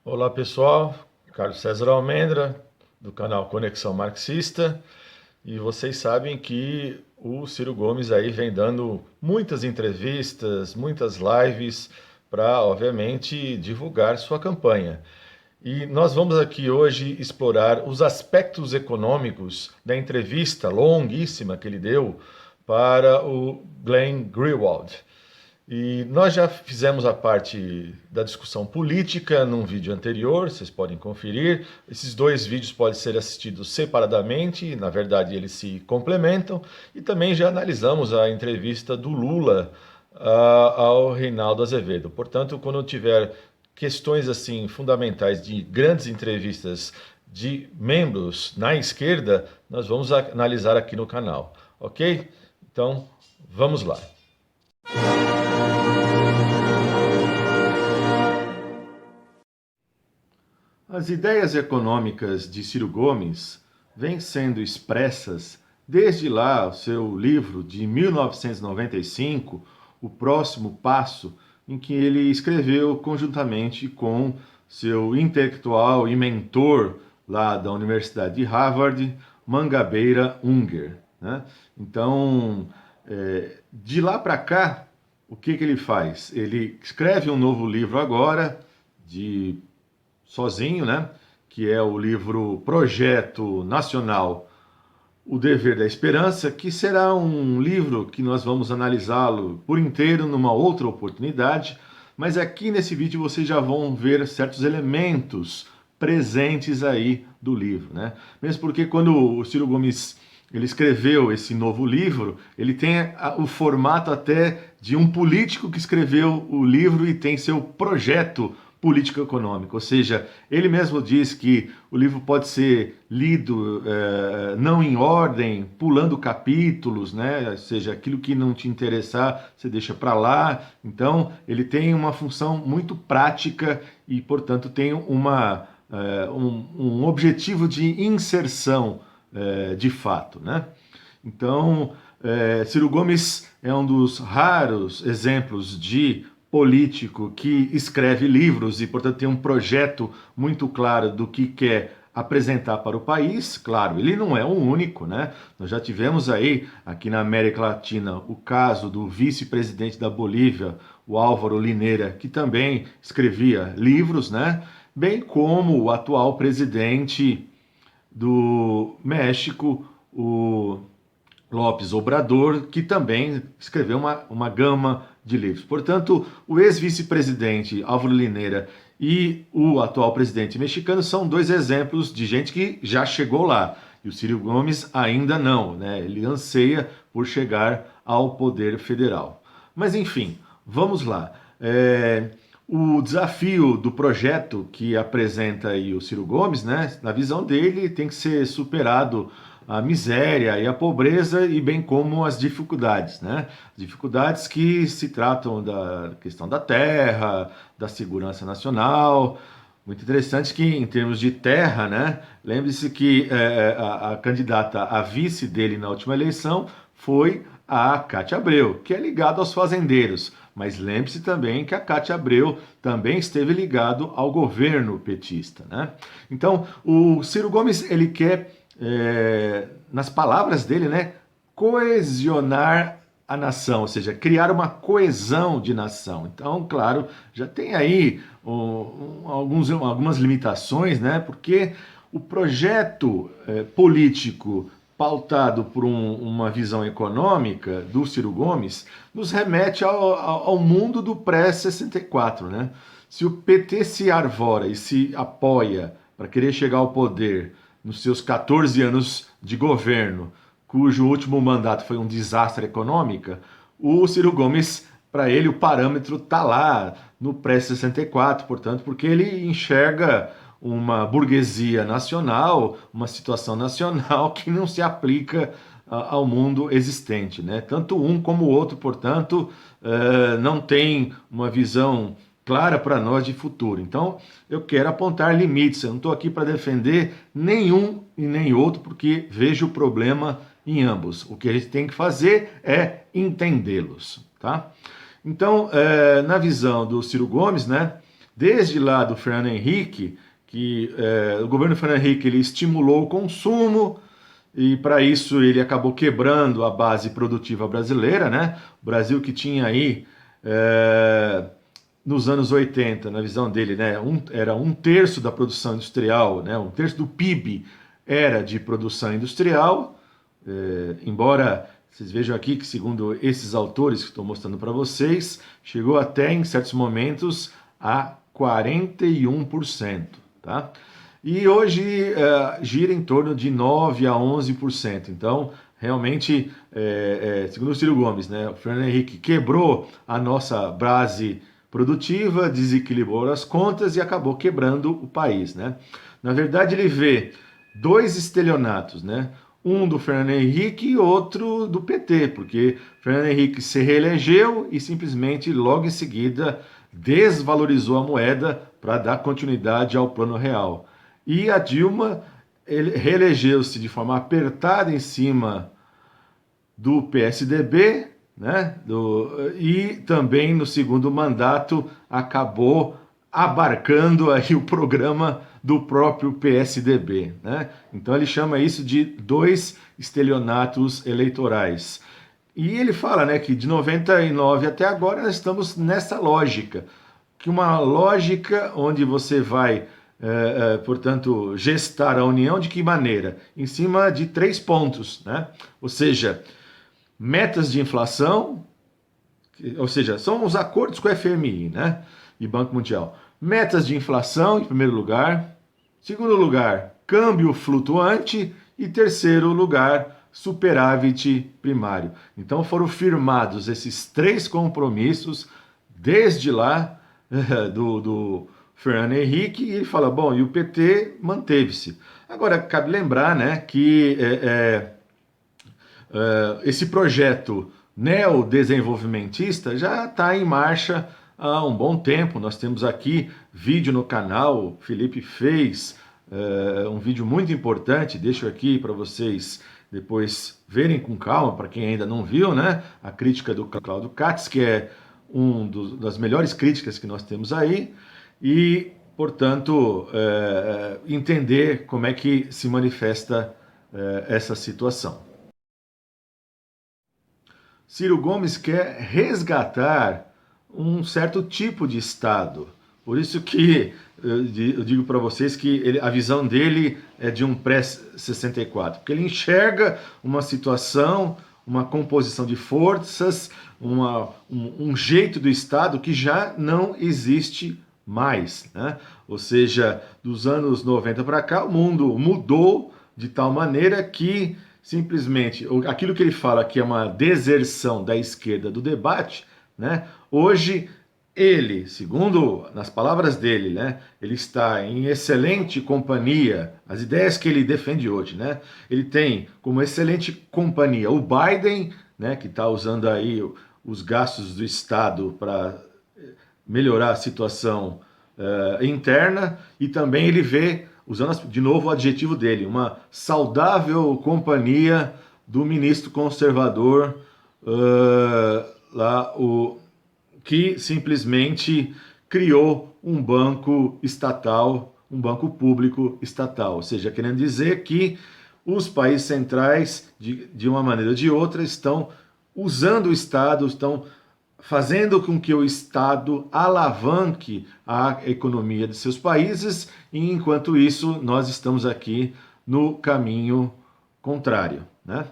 Olá pessoal, Carlos César Almendra, do canal Conexão Marxista, e vocês sabem que o Ciro Gomes aí vem dando muitas entrevistas, muitas lives para, obviamente, divulgar sua campanha. E nós vamos aqui hoje explorar os aspectos econômicos da entrevista longuíssima que ele deu para o Glenn Greenwald. E nós já fizemos a parte da discussão política num vídeo anterior, vocês podem conferir. Esses dois vídeos podem ser assistidos separadamente, na verdade eles se complementam. E também já analisamos a entrevista do Lula ao Reinaldo Azevedo. Portanto, quando tiver questões assim fundamentais de grandes entrevistas de membros na esquerda, nós vamos analisar aqui no canal, ok? Então, vamos lá. As ideias econômicas de Ciro Gomes vêm sendo expressas desde lá o seu livro de 1995, O Próximo Passo, em que ele escreveu conjuntamente com seu intelectual e mentor lá da Universidade de Harvard, Mangabeira Unger, né? Então, de lá para cá, o que ele faz? Ele escreve um novo livro agora, sozinho, né? Que é o livro Projeto Nacional O Dever da Esperança, que será um livro que nós vamos analisá-lo por inteiro numa outra oportunidade, mas aqui nesse vídeo vocês já vão ver certos elementos presentes aí do livro, né? Mesmo porque quando o Ciro Gomes ele escreveu esse novo livro, ele tem o formato até de um político que escreveu o livro e tem seu projeto político-econômico, ou seja, ele mesmo diz que o livro pode ser lido não em ordem, pulando capítulos, né? Ou seja, aquilo que não te interessar, você deixa para lá. Então, ele tem uma função muito prática e, portanto, tem um objetivo de inserção de fato, né? Então, Ciro Gomes é um dos raros exemplos de político que escreve livros e, portanto, tem um projeto muito claro do que quer apresentar para o país. Claro, ele não é o único, né? Nós já tivemos aí, aqui na América Latina, o caso do vice-presidente da Bolívia, o Álvaro Lineira, que também escrevia livros, né? Bem como o atual presidente do México, o López Obrador, que também escreveu uma gama de livros. Portanto, o ex-vice-presidente Álvaro Lineira e o atual presidente mexicano são dois exemplos de gente que já chegou lá. E o Ciro Gomes ainda não, né? Ele anseia por chegar ao poder federal. Mas enfim, vamos lá. O desafio do projeto que apresenta aí o Ciro Gomes, né? Na visão dele, tem que ser superado a miséria e a pobreza, e bem como as dificuldades, né? Dificuldades que se tratam da questão da terra, da segurança nacional. Muito interessante que, em termos de terra, né? Lembre-se que a candidata a vice dele na última eleição foi a Cátia Abreu, que é ligada aos fazendeiros. Mas lembre-se também que a Cátia Abreu também esteve ligado ao governo petista, né? Então, o Ciro Gomes, ele quer nas palavras dele, né, coesionar a nação, ou seja, criar uma coesão de nação. Então, claro, já tem aí algumas limitações, né, porque o projeto político pautado por uma visão econômica do Ciro Gomes nos remete ao mundo do pré-64, né? Se o PT se arvora e se apoia para querer chegar ao poder nos seus 14 anos de governo, cujo último mandato foi um desastre econômico, o Ciro Gomes, para ele, o parâmetro está lá no pré-64, portanto, porque ele enxerga uma burguesia nacional, uma situação nacional que não se aplica ao mundo existente, né? Tanto um como o outro, portanto, não tem uma visão clara para nós de futuro. Então, eu quero apontar limites. Eu não estou aqui para defender nenhum e nem outro, porque vejo o problema em ambos. O que a gente tem que fazer é entendê-los, tá? Então, na visão do Ciro Gomes, né, desde lá do Fernando Henrique, que o governo Fernando Henrique ele estimulou o consumo, e para isso ele acabou quebrando a base produtiva brasileira, né? O Brasil que tinha aí, nos anos 80, na visão dele, né, era um terço da produção industrial, né, um terço do PIB era de produção industrial, embora vocês vejam aqui que, segundo esses autores que estou mostrando para vocês, chegou até, em certos momentos, a 41%. Tá? E hoje gira em torno de 9% a 11%. Então, realmente, segundo o Ciro Gomes, né, o Fernando Henrique quebrou a nossa base produtiva, desequilibrou as contas e acabou quebrando o país. Né? Na verdade, ele vê dois estelionatos, né? Um do Fernando Henrique e outro do PT, porque Fernando Henrique se reelegeu e simplesmente logo em seguida desvalorizou a moeda para dar continuidade ao Plano Real. E a Dilma reelegeu-se de forma apertada em cima do PSDB, né? E também no segundo mandato acabou abarcando aí o programa do próprio PSDB, né? Então ele chama isso de dois estelionatos eleitorais. E ele fala, né, que de 99 até agora nós estamos nessa lógica, que uma lógica onde você vai, portanto, gestar a União de que maneira? Em cima de 3 pontos, né? Ou seja, metas de inflação, ou seja, são os acordos com o FMI, né, e Banco Mundial. Metas de inflação, em primeiro lugar. Segundo lugar, câmbio flutuante. E terceiro lugar, superávit primário. Então foram firmados esses 3 compromissos desde lá do Fernando Henrique, e ele fala, bom, e o PT manteve-se. Agora, cabe lembrar, né, que esse projeto neodesenvolvimentista já está em marcha há um bom tempo. Nós temos aqui vídeo no canal, o Felipe fez um vídeo muito importante, deixo aqui para vocês depois verem com calma, para quem ainda não viu, né? A crítica do Cláudio Katz, que é das melhores críticas que nós temos aí, e, portanto, entender como é que se manifesta essa situação. Ciro Gomes quer resgatar um certo tipo de Estado. Por isso que eu digo para vocês que a visão dele é de um pré-64, porque ele enxerga uma situação, uma composição de forças, um jeito do Estado que já não existe mais, né? Ou seja, dos anos 90 para cá, o mundo mudou de tal maneira que simplesmente aquilo que ele fala que é uma deserção da esquerda do debate, né? Hoje ele, segundo nas palavras dele, né, ele está em excelente companhia, as ideias que ele defende hoje, né? Ele tem como excelente companhia o Biden, né, que está usando aí os gastos do Estado para melhorar a situação interna, e também ele vê, usando de novo o adjetivo dele, uma saudável companhia do ministro conservador que simplesmente criou um banco estatal, um banco público estatal. Ou seja, querendo dizer que os países centrais, de uma maneira ou de outra, estão usando o Estado, estão fazendo com que o Estado alavanque a economia de seus países, e enquanto isso nós estamos aqui no caminho contrário, né?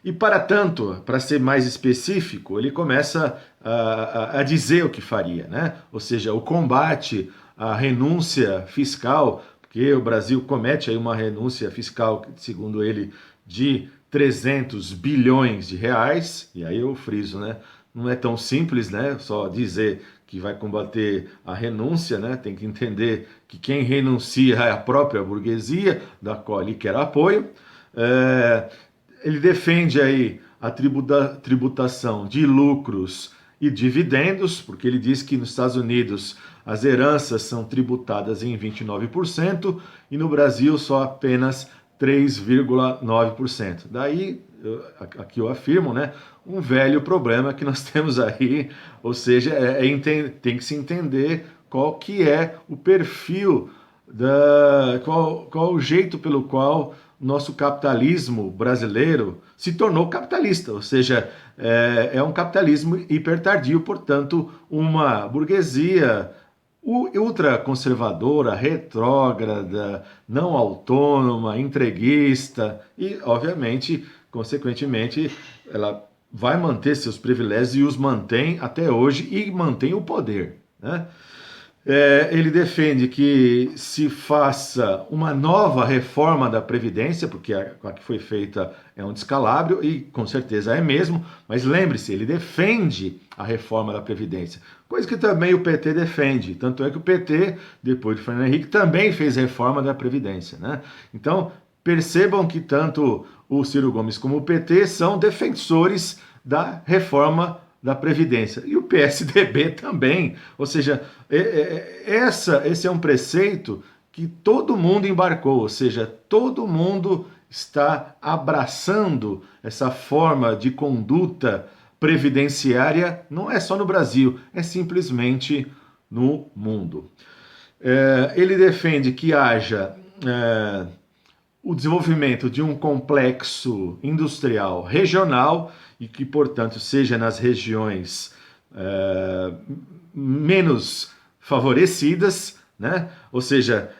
E para tanto, para ser mais específico, ele começa a dizer o que faria, né? Ou seja, o combate à renúncia fiscal, porque o Brasil comete aí uma renúncia fiscal, segundo ele, de 300 bilhões de reais, e aí eu friso, né? Não é tão simples, né? Só dizer que vai combater a renúncia, né? Tem que entender que quem renuncia é a própria burguesia, da qual ele quer apoio. Ele defende aí a tributação de lucros e dividendos, porque ele diz que nos Estados Unidos as heranças são tributadas em 29% e no Brasil só apenas 3,9%. Daí, aqui eu afirmo, né, um velho problema que nós temos aí, ou seja, tem que se entender qual que é o perfil, qual o jeito pelo qual nosso capitalismo brasileiro se tornou capitalista, ou seja, é um capitalismo hipertardio, portanto, uma burguesia ultraconservadora, retrógrada, não autônoma, entreguista e, obviamente, consequentemente, ela vai manter seus privilégios e os mantém até hoje e mantém o poder, né? Ele defende que se faça uma nova reforma da Previdência, porque a que foi feita é um descalabro, e com certeza é mesmo, mas lembre-se, ele defende a reforma da Previdência, coisa que também o PT defende, tanto é que o PT, depois de Fernando Henrique, também fez reforma da Previdência, né? Então, percebam que tanto o Ciro Gomes como o PT são defensores da reforma da Previdência. E o PSDB também. Ou seja, esse é um preceito que todo mundo embarcou, ou seja, todo mundo está abraçando essa forma de conduta previdenciária, não é só no Brasil, é simplesmente no mundo. Ele defende que haja o desenvolvimento de um complexo industrial regional e que, portanto, seja nas regiões menos favorecidas, né? Ou seja,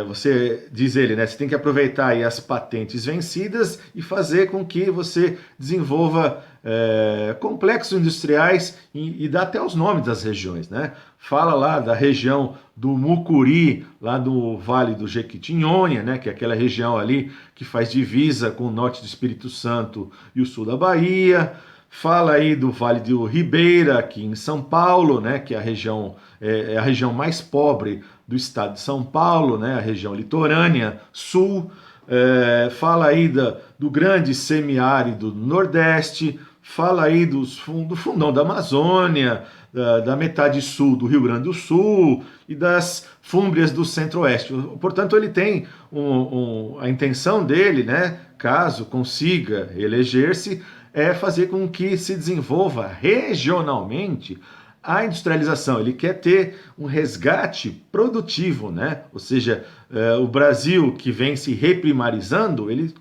você diz ele, né? Você tem que aproveitar aí as patentes vencidas e fazer com que você desenvolva complexos industriais e dá até os nomes das regiões, né? Fala lá da região do Mucuri, lá do Vale do Jequitinhonha, né? Que é aquela região ali que faz divisa com o norte do Espírito Santo e o sul da Bahia. Fala aí do Vale do Ribeira, aqui em São Paulo, né, que é a região mais pobre do estado de São Paulo, né, a região litorânea sul. Fala aí do grande semiárido do Nordeste, fala aí do fundão da Amazônia, da metade sul do Rio Grande do Sul e das fúmbrias do Centro-Oeste. Portanto, ele tem a intenção dele, né, caso consiga eleger-se, é fazer com que se desenvolva regionalmente a industrialização. Ele quer ter um resgate produtivo, né? Ou seja, o Brasil que vem se reprimarizando, ele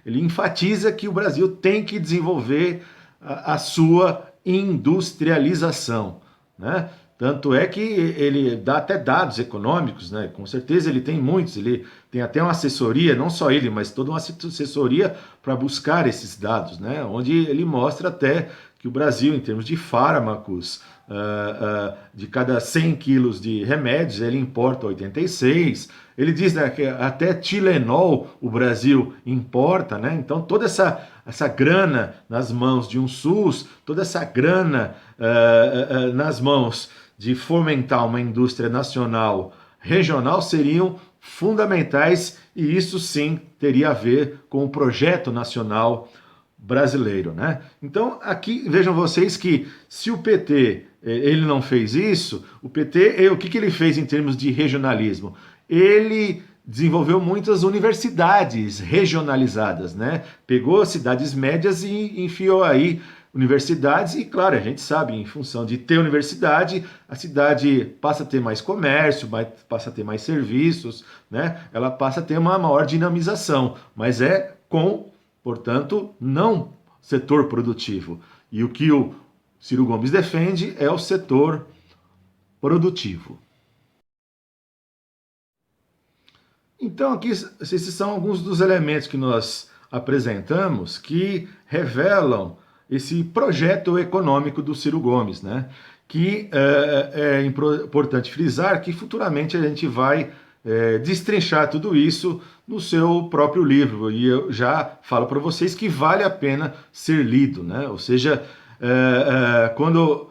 enfatiza que o Brasil tem que desenvolver a sua industrialização, né? Tanto é que ele dá até dados econômicos, né? Com certeza ele tem muitos, ele tem até uma assessoria, não só ele, mas toda uma assessoria para buscar esses dados, né? Onde ele mostra até que o Brasil, em termos de fármacos, de cada 100 quilos de remédios, ele importa 86. Ele diz, né, que até Tilenol o Brasil importa, né? Então toda essa grana nas mãos de um SUS, toda essa grana nas mãos de fomentar uma indústria nacional regional seriam fundamentais, e isso sim teria a ver com o projeto nacional brasileiro, né? Então aqui vejam vocês que se o PT ele não fez isso, o PT, o que ele fez em termos de regionalismo? Ele desenvolveu muitas universidades regionalizadas, né? Pegou cidades médias e enfiou aí universidades, e claro, a gente sabe, em função de ter universidade, a cidade passa a ter mais comércio, passa a ter mais serviços, né? Ela passa a ter uma maior dinamização, mas portanto, não setor produtivo. E o que o Ciro Gomes defende é o setor produtivo. Então, aqui, esses são alguns dos elementos que nós apresentamos que revelam esse projeto econômico do Ciro Gomes, né? Que é importante frisar que futuramente a gente vai destrinchar tudo isso no seu próprio livro, e eu já falo para vocês que vale a pena ser lido, né? Ou seja, quando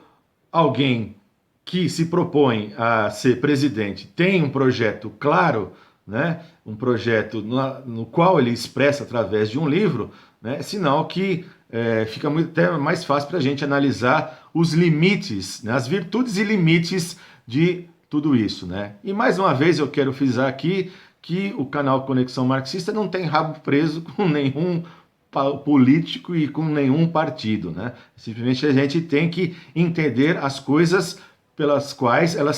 alguém que se propõe a ser presidente tem um projeto claro, né? Um projeto no qual ele expressa através de um livro, né? É sinal que fica até mais fácil para a gente analisar os limites, né? As virtudes e limites de tudo isso, né? E mais uma vez eu quero frisar aqui que o canal Conexão Marxista não tem rabo preso com nenhum político e com nenhum partido, né? Simplesmente a gente tem que entender as coisas pelas quais elas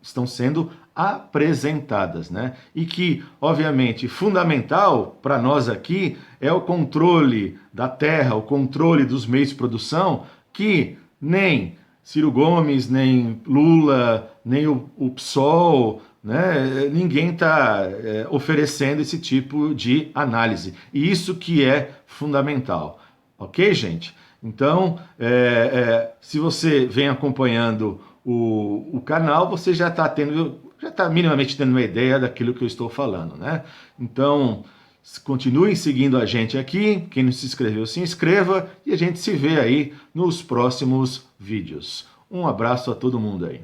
estão sendo apresentadas, né? E que, obviamente, fundamental para nós aqui é o controle da terra, o controle dos meios de produção, que nem Ciro Gomes, nem Lula, nem o PSOL, né? Ninguém está oferecendo esse tipo de análise. E isso que é fundamental. Ok, gente? Então, se você vem acompanhando o canal, você já está minimamente tendo uma ideia daquilo que eu estou falando, né? Então, continuem seguindo a gente aqui. Quem não se inscreveu, se inscreva e a gente se vê aí nos próximos vídeos. Um abraço a todo mundo aí.